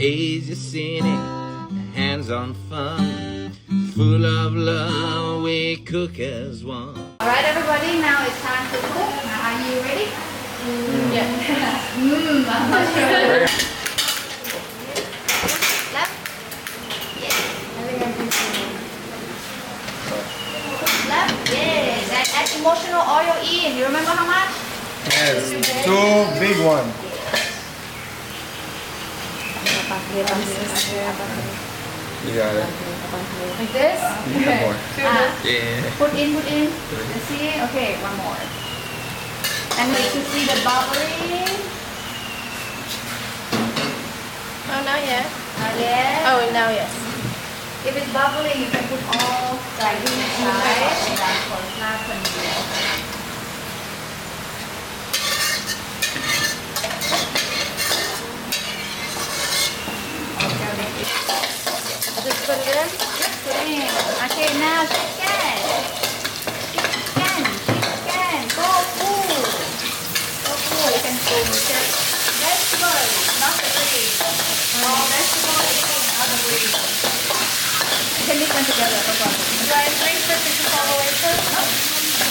Asia Scenic, hands-on fun, full of love, we cook as one. Alright everybody, now it's time to cook. Are you ready? Yeah. I'm not sure. Left? Yes. Left? Yes. And add emotional oil in. You remember how much? Yes, 2 big ones. You got it. Like this? Okay. More. Yeah. Put in. Let's see. Okay, one more. And make to see the bubbling. Oh, not yet. Not yet. Oh, now yes. If it's bubbling, you can put all like inside. Just put it in. Put in. Okay, now chicken. Go full. You can put vegetables, not the green. All vegetables not the green. You can mix them together, no problem. Do I wait for it to fall away first? No.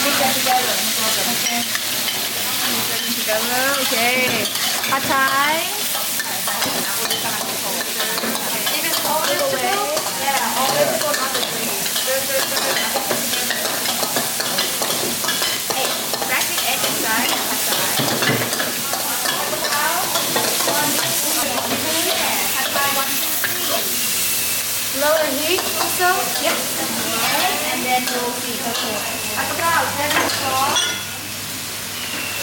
Mix them together, no problem. Okay. Mix them together. Okay. Pad Thai. If it's all vegetable, yeah, all vegetable, not the green. Hey, crack the egg inside. Pad Thai. Pad Thai 1, 2, 3. Low the heat also? Yes. And then we'll see. Okay. Pad Thai 7 o'clock.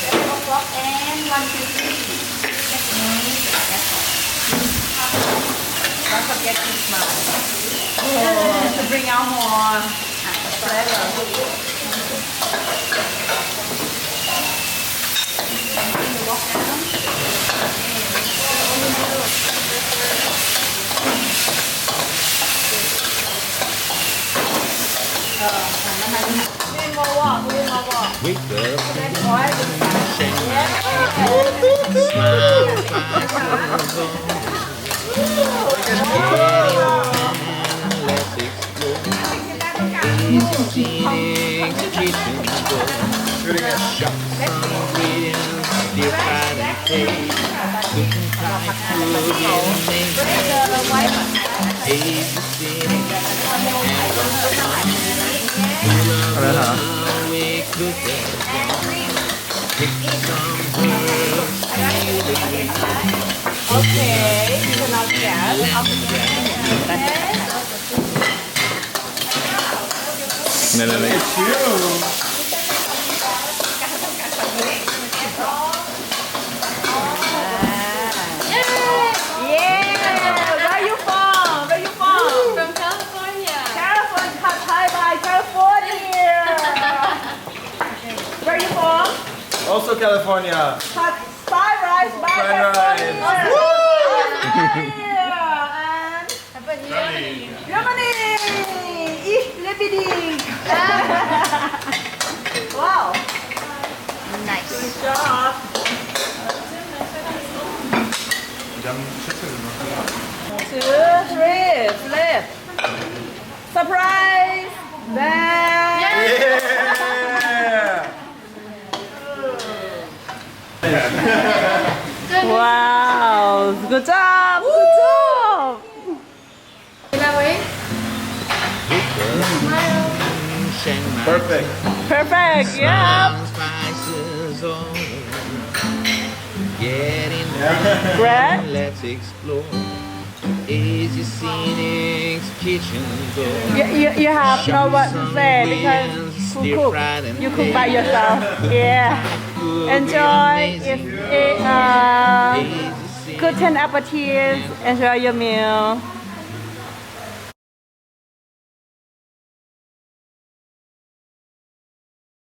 7 o'clock and 1, 2, 3. That's all. Don't forget to smile. To bring out more flavor. Walk down. Wake up, Oil. Chiang Mai, smile, fires on. Let's explore. Asia Scenic, kitchen door. Shop some ingredients, dear pride and taste. Cooking Thai food in Asia Scenic, hands-on fun, full of love, we cook as one. Pick some herbs, feel the green. Okay, you can now gas. No. It's you. Where you from? From California. California. Pad Thai by California. Where you from? Also California. Pad Thai rice by Fried California. rice. And How about you? Germany. Ich liebe dich. Wow. Nice. Good job. Two, three, flip. Surprise. Bang. Yeah. Wow. Good job. That way? Chiang Mai, Perfect. Perfect. Yeah. smiles, spices all over. Get in line, Bread. let's explore. Asia Scenic, kitchen door. You have no what to say because who cook? You cook by yourself. Yeah. Enjoy. Good 10 appetite. Enjoy your meal.